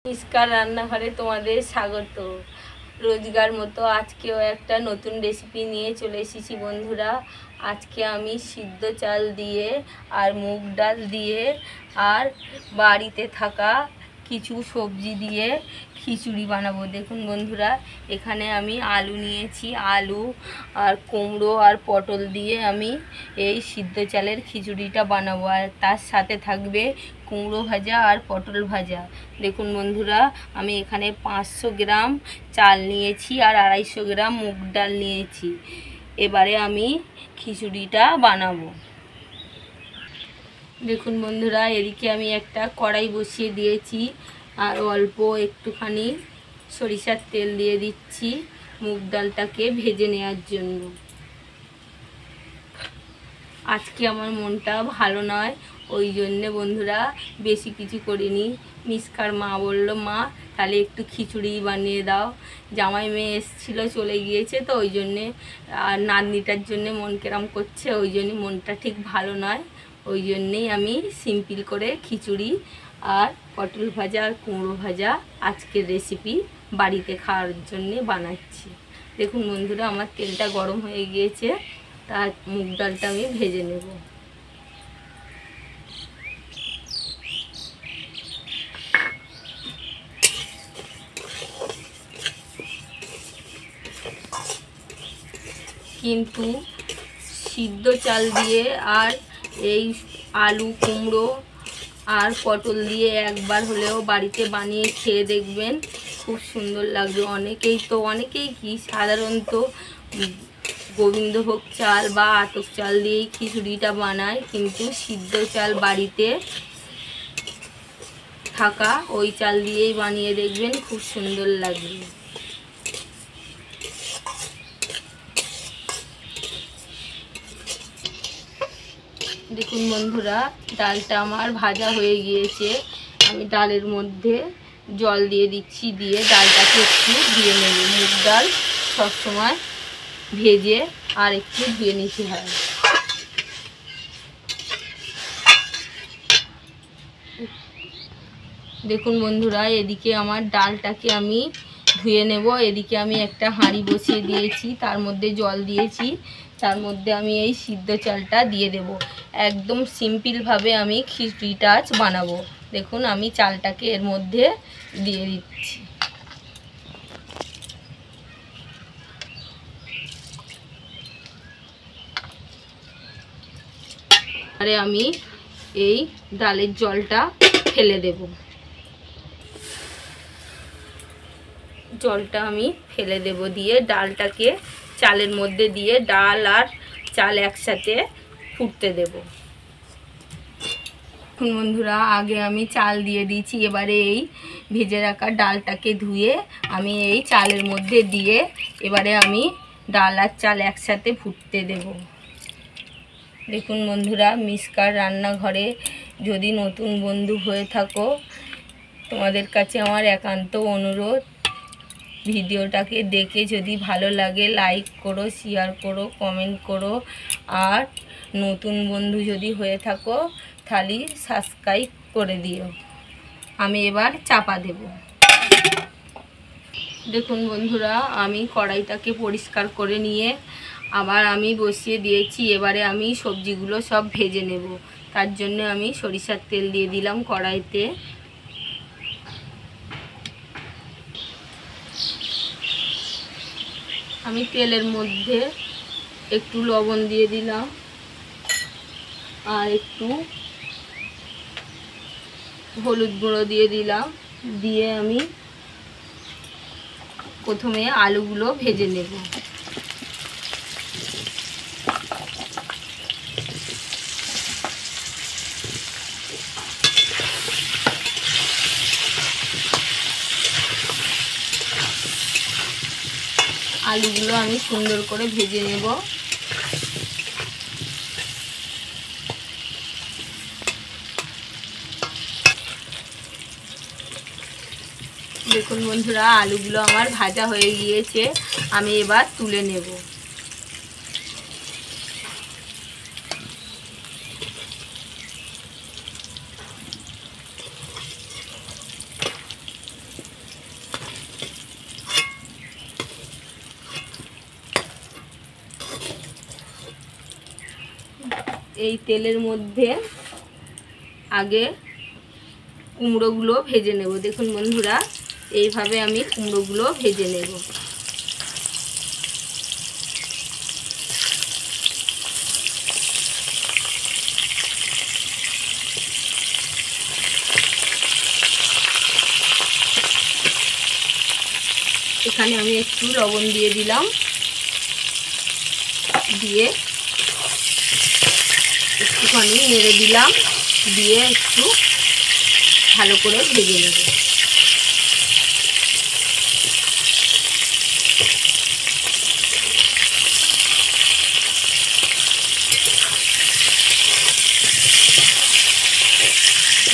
মিষ্কার রান্নাঘরে তোমাদের স্বাগত। রোজগার মতো আজকেও একটা নতুন রেসিপি নিয়ে চলে এসেছি বন্ধুরা। আজকে আমি সিদ্ধ চাল দিয়ে আর মুগ ডাল দিয়ে আর বাড়িতে থাকা কিছু সবজি দিয়ে খিচুড়ি বানাবো। দেখুন বন্ধুরা, এখানে আমি আলু নিয়েছি, আলু আর কুমড়ো আর পটল দিয়ে আমি এই সিদ্ধ চালের খিচুড়িটা বানাবো। আর তার সাথে থাকবে কুমড়ো ভাজা আর পটল ভাজা। দেখুন বন্ধুরা, আমি এখানে 500 গ্রাম চাল নিয়েছি আর 250 গ্রাম মুগ ডাল নিয়েছি। এবারে আমি খিচুড়িটা বানাবো। দেখুন বন্ধুরা, এদিকে আমি একটা কড়াই বসিয়ে দিয়েছি আর অল্প একটুখানি সরিষার তেল দিয়ে দিচ্ছি মুগ ডালটাকে ভেজে নেওয়ার জন্য। আজকে আমার মনটা ভালো নয়, ওই জন্যে বন্ধুরা বেশি কিছু করিনি। মিষ্কার মা বলল, মা তাহলে একটু খিচুড়ি বানিয়ে দাও। জামাই মেয়ে এসেছিলো, চলে গিয়েছে, তো ওই জন্যে আর নাতনিটার জন্যে মন কেরাম করছে, ওই জন্যে মনটা ঠিক ভালো নয়। ওই জন্যেই আমি সিম্পল করে খিচুড়ি আর পটল ভাজা আর কুমড়ো ভাজা আজকের রেসিপি বাড়িতে খাওয়ার জন্যে বানাচ্ছি। দেখুন বন্ধুরা, আমার তেলটা গরম হয়ে গিয়েছে, তার মুগ ডালটা আমি ভেজে নেব। কিন্তু সিদ্ধ চাল দিয়ে আর এই আলু কুমড়ো আর পটল দিয়ে একবার হলেও বাড়িতে বানিয়ে খেয়ে দেখবেন, খুব সুন্দর লাগবে। অনেকেই কি সাধারণত গোবিন্দভোগ চাল বা আতপ চাল দিয়েই খিচুড়িটা বানায়, কিন্তু সিদ্ধ চাল বাড়িতে থাকা ওই চাল দিয়েই বানিয়ে দেখবেন, খুব সুন্দর লাগবে। দেখুন বন্ধুরা, ডালটা আমার ভাজা হয়ে গিয়েছে। আমি ডালের মধ্যে জল দিয়ে দিচ্ছি, দিয়ে ডালটাকে একটু ধুয়ে নেব। মুগ ডাল সবসময় ভেজে আর একটু ধুয়ে নিতে হয়। দেখুন বন্ধুরা, এদিকে আমার ডালটাকে আমি ধুয়ে নেব। এদিকে আমি একটা হাঁড়ি বসিয়ে দিয়েছি, তার মধ্যে জল দিয়েছি, তার মধ্যে আমি এই সিদ্ধ চালটা দিয়ে দেব। একদম সিম্পলভাবে আমি খিচুড়িটা আজ বানাবো। দেখুন, আমি চালটাকে এর মধ্যে দিয়ে দিচ্ছি। আরে আমি এই ডালের জলটা ফেলে দেব। জলটা আমি ফেলে দেব, দিয়ে ডালটাকে চালের মধ্যে দিয়ে ডাল আর চাল একসাথে ফুটতে দেব। বন্ধুরা, আগে আমি চাল দিয়ে দিয়েছি, এবারে এই ভেজে রাখা ডালটাকে ধুয়ে আমি এই চালের মধ্যে দিয়ে এবারে আমি ডাল আর চাল একসাথে ফুটতে দেব। দেখুন বন্ধুরা, মিষ্কার রান্নাঘরে যদি নতুন বন্ধু হয়ে থাকো, তোমাদের কাছে আমার একান্ত অনুরোধ, ভিডিওটাকে দেখে যদি ভালো লাগে লাইক করো, শেয়ার করো, কমেন্ট করো। আর নতুন বন্ধু যদি হয়ে থাকো তাহলে সাবস্ক্রাইব করে দিও। আমি এবার চাপা দেব। দেখুন বন্ধুরা, আমি কড়াইটাকে পরিষ্কার করে নিয়ে আবার আমি বসিয়ে দিয়েছি। এবারে আমি সবজিগুলো সব ভেজে নেব। তার জন্য আমি সরিষার তেল দিয়ে দিলাম কড়াইতে। আমি তেলের মধ্যে একটু লবণ দিয়ে দিলাম আর একটু হলুদ গুঁড়ো দিয়ে দিলাম, দিয়ে আমি প্রথমে আলুগুলো ভেজে নেব। আলুগুলো আমি সুন্দর করে ভেজে নেব। দেখুন বন্ধুরা, আলুগুলো আমার ভাজা হয়ে গিয়েছে, আমি এবার তুলে নেব। এই তেলের মধ্যে আগে কুমড়োগুলো ভেজে নেব। দেখুন বন্ধুরা, এইভাবে আমি কুমড়োগুলো ভেজে নেব। এখানে আমি একটু লবণ দিয়ে দিলাম, দিয়ে একটুখানি নেড়ে দিলাম, দিয়ে একটু ভালো করে ভেজে নেব।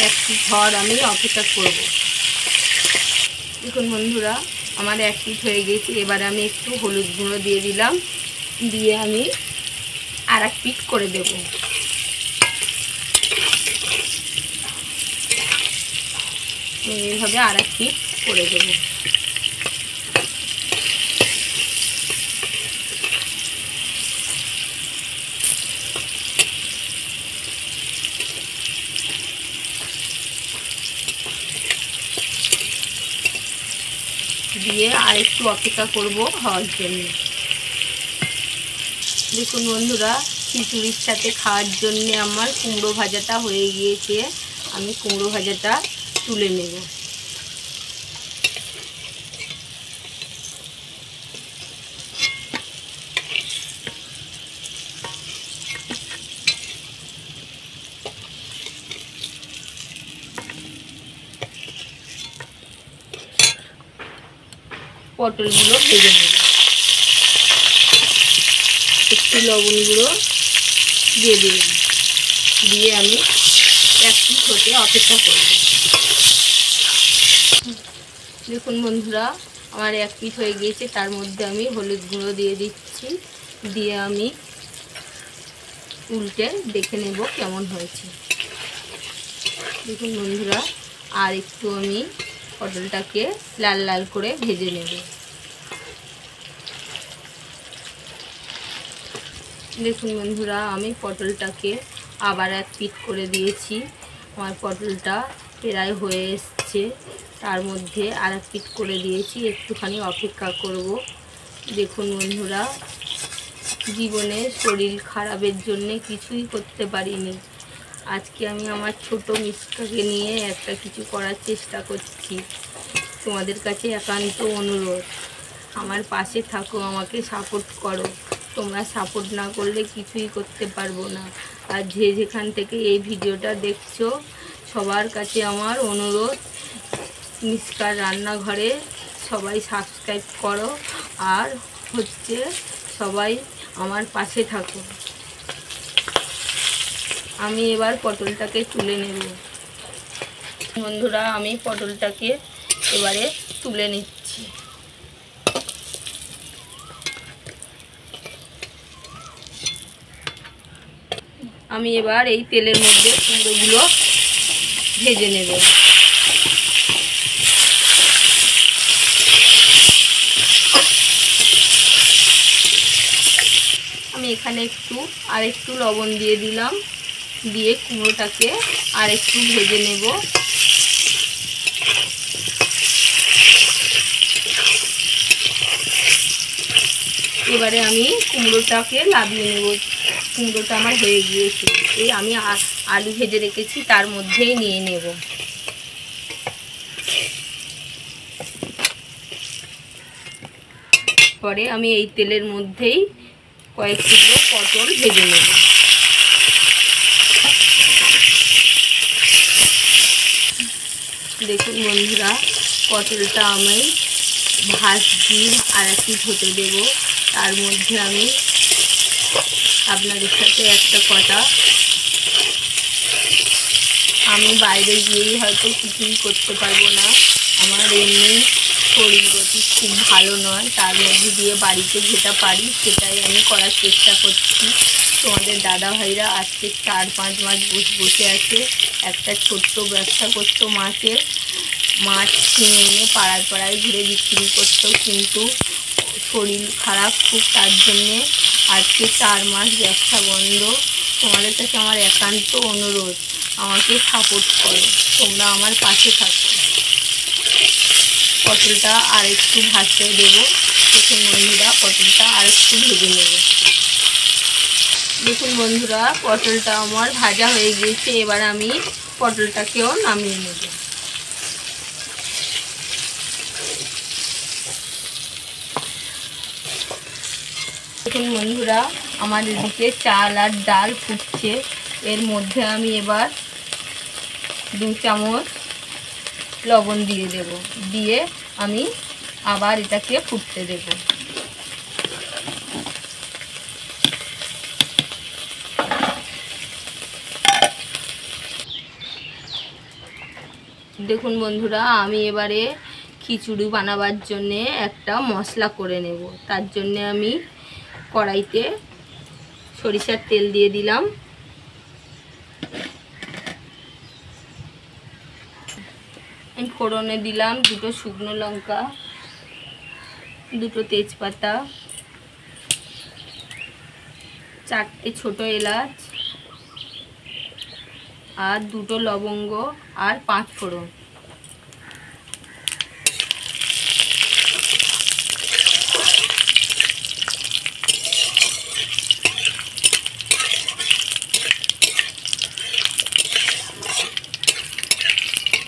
একটু ঝড় আমি অপেক্ষা করব। দেখুন বন্ধুরা, আমার এক পিঠ হয়ে গেছে। এবারে আমি একটু হলুদ গুঁড়ো দিয়ে দিলাম, দিয়ে আমি আর এক পিঠ করে দেব। এইভাবে আর এক পিঠ করে দেব। দিয়ে আর একটু অপেক্ষা করব হওয়ার জন্য। দেখুন বন্ধুরা, খিচুড়ির সাথে খাওয়ার জন্য আমার কুমড়ো ভাজাটা হয়ে গিয়েছে। আমি কুমড়ো ভাজাটা তুলে নেব। পটলগুলো ভেজে নেব। একটু লবণ গুঁড়ো দিয়ে দিলাম, দিয়ে আমি এক পিঠ হতে অপেক্ষা করব। দেখুন বন্ধুরা, আমার এক পিঠ হয়ে গিয়েছে। তার মধ্যে আমি হলুদ গুঁড়ো দিয়ে দিচ্ছি, দিয়ে আমি উল্টে দেখে নেব কেমন হয়েছে। দেখুন বন্ধুরা, আর একটু আমি পটলটাকে লাল লাল করে ভেজে নেব। দেখুন বন্ধুরা, আমি পটলটাকে আবার এক পিঠ করে দিয়েছি। আমার পটলটা প্রায় হয়ে এসছে। তার মধ্যে আর এক পিঠ করে দিয়েছি, একটুখানি অপেক্ষা করব। দেখুন বন্ধুরা, জীবনে শরীর খারাপের জন্যে কিছুই করতে পারিনি। আজকে আমি আমার ছোট মিষ্টাকে নিয়ে একটা কিছু করার চেষ্টা করছি। তোমাদের কাছে একান্ত অনুরোধ, আমার পাশে থাকো, আমাকে সাপোর্ট করো। তোমরা সাপোর্ট না করলে কিছুই করতে পারবো না। আর যে যেখান থেকে এই ভিডিওটা দেখছো, সবার কাছে আমার অনুরোধ, মিষ্কার রান্নাঘরে সবাই সাবস্ক্রাইব করো, আর হচ্ছে সবাই আমার পাশে থাকো। আমি এবার পটলটাকে তুলে নেব। বন্ধুরা, আমি পটলটাকে এবারে তুলে নিচ্ছি। আমি এবার এই তেলের মধ্যে কুমড়োগুলো ভেজে নেব। আমি এখানে আর একটু লবণ দিয়ে দিলাম, দিয়ে কুমড়োটাকে আর একটু ভেজে নেব। এবারে আমি কুমড়োটাকে নামিয়ে নেব। কুমড়োটা আমার হয়ে গিয়েছে। এই আমি আলু ভেজে রেখেছি, তার মধ্যেই নিয়ে নেব। পরে আমি এই তেলের মধ্যেই কয়েক টুকরো পটল ভেজে নেব। দেখুন বন্ধুরা, পটলটা আমি ভাজি আর একটু হতে দেব। তার মধ্যে আমি আপনাদের সাথে একটা কথা, আমি বাইরে গিয়েই হয়তো কিছুই করতে পারবো না। আমার এমনি শরীর গতি খুব ভালো নয়, তার মধ্যে দিয়ে বাড়িতে যেটা পারি সেটাই আমি করার চেষ্টা করছি। তোমাদের দাদা ভাইরা আজকে 4-5 মাস বসে আছে। একটা ছোট্ট ব্যবসা করতো মাছের, মাছ কিনে এনে পাড়ায় পাড়ায় ঘুরে বিক্রি করতো, কিন্তু শরীর খারাপ খুব, তার জন্যে আজকে 4 মাস ব্যবসা বন্ধ। তোমাদের কাছে আমার একান্ত অনুরোধ, আমাকে সাপোর্ট করো, তোমরা আমার পাশে থাকো। পটলটা আর একটু ভাজতে দেবো। দেখুন বন্ধুরা, পটলটা আর একটু ভেজে নেব। দেখুন বন্ধুরা, পটলটা আমার ভাজা হয়ে গিয়েছে। এবার আমি পটলটাকেও নামিয়ে নেব। দেখুন বন্ধুরা, আমার এদিকে চাল আর ডাল ফুটছে। এর মধ্যে আমি এবার 2 চামচ লবণ দিয়ে দেব। দিয়ে আমি আবার এটাকে ফুটতে দেব। দেখুন বন্ধুরা, আমি এবারে খিচুড়ি বানাবার জন্যে একটা মশলা করে নেব। তার জন্যে আমি কড়াইতে সরিষার তেল দিয়ে দিলাম। আমি ফোড়নে দিলাম 2টো শুকনো লঙ্কা, 2টো তেজপাতা, 4টে ছোটো এলাচ আর 2টো লবঙ্গ আর 5 ফোড়ন।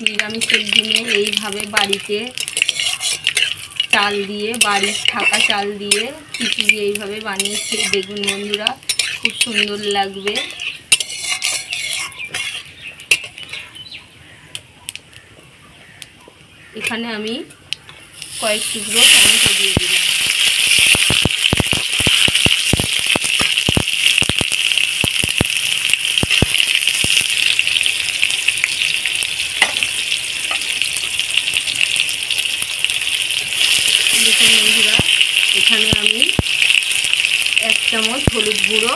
নিরামিষের দিনে এইভাবে বাড়িতে চাল দিয়ে, বাড়ির থাকা চাল দিয়ে খিচুড়ি এইভাবে বানিয়েছি। দেখুন বন্ধুরা, খুব সুন্দর লাগবে। এখানে আমি কয়েক টুকরো টমেটো দিয়ে দিলাম। দেখুন বন্ধুরা, এখানে আমি 1 চামচ হলুদ গুঁড়ো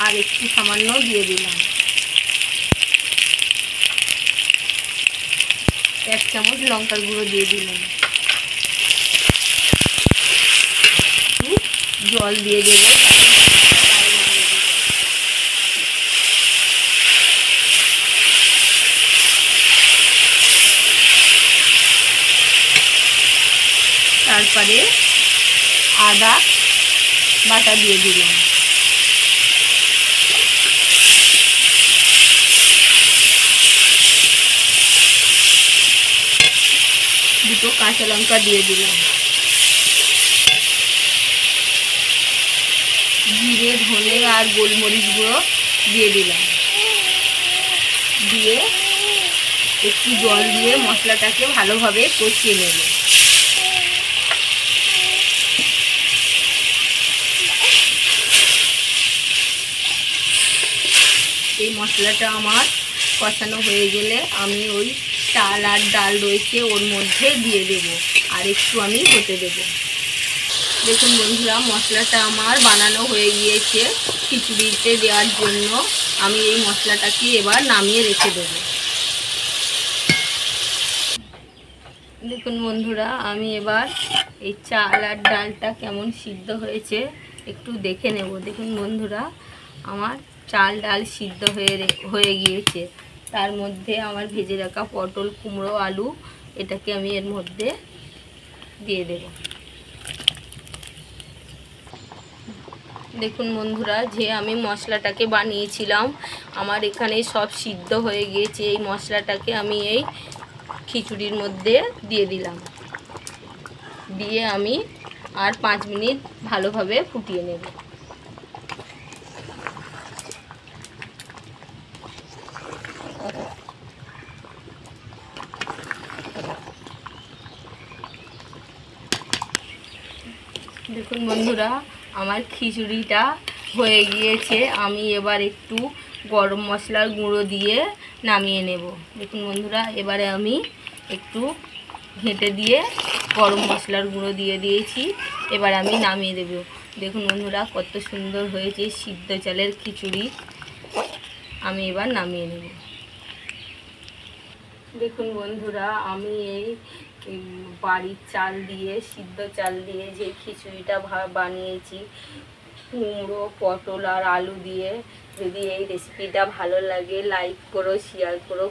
আর একটু সামান্য দিয়ে দিলাম। 1 চামচ লঙ্কার গুঁড়ো দিয়ে দিলাম। জল দিয়ে দেবো। তারপরে আদা বাটা দিয়ে দিলাম। দুটো কাঁচা লঙ্কা দিয়ে দিলাম। জিরে, ধনে আর গোলমরিচ গুঁড়ো দিয়ে দিলাম। দিয়ে একটু জল দিয়ে মশলাটাকে ভালোভাবে কষিয়ে নেব। এই মশলাটা আমার কষানো হয়ে গেলে আমি ওই চাল আর ডাল রয়েছে ওর মধ্যে দিয়ে দেব, আর একটু আমি হতে দেব। দেখুন বন্ধুরা, মশলাটা আমার বানানো হয়ে গিয়েছে খিচুড়িতে দেওয়ার জন্য। আমি এই মশলাটাকে এবার নামিয়ে রেখে দেব। দেখুন বন্ধুরা, আমি এবার এই চাল আর ডালটা কেমন সিদ্ধ হয়েছে একটু দেখে নেব। দেখুন বন্ধুরা, আমার চাল ডাল সিদ্ধ হয়ে গিয়েছে। তার মধ্যে আমার ভেজে রাখা পটল, কুমড়ো, আলু এটাকে আমি এর মধ্যে দিয়ে দেব। দেখুন বন্ধুরা, যে আমি মশলাটাকে বানিয়েছিলাম আমার এখানে সব সিদ্ধ হয়ে গিয়েছে। এই মশলাটাকে আমি এই খিচুড়ির মধ্যে দিয়ে দিলাম। দিয়ে আমি আর 5 মিনিট ভালোভাবে ফুটিয়ে নেব। দেখুন বন্ধুরা, আমার খিচুড়িটা হয়ে গিয়েছে। আমি এবার একটু গরম মশলার গুঁড়ো দিয়ে নামিয়ে নেব। দেখুন বন্ধুরা, এবারে আমি একটু ঘেঁটে দিয়ে গরম মশলার গুঁড়ো দিয়ে দিয়েছি। এবার আমি নামিয়ে দেব। দেখুন বন্ধুরা, কত সুন্দর হয়েছে সিদ্ধ চালের খিচুড়ি। আমি এবার নামিয়ে নেব। দেখুন বন্ধুরা, আমি এই বাড়ির চাল দিয়ে, সিদ্ধ চাল দিয়ে যে খিচুড়িটা বানিয়েছি কুমড়ো পটল আর আলু দিয়ে। যদি এই রেসিপিটা ভালো লাগে লাইক করো, শেয়ার করো,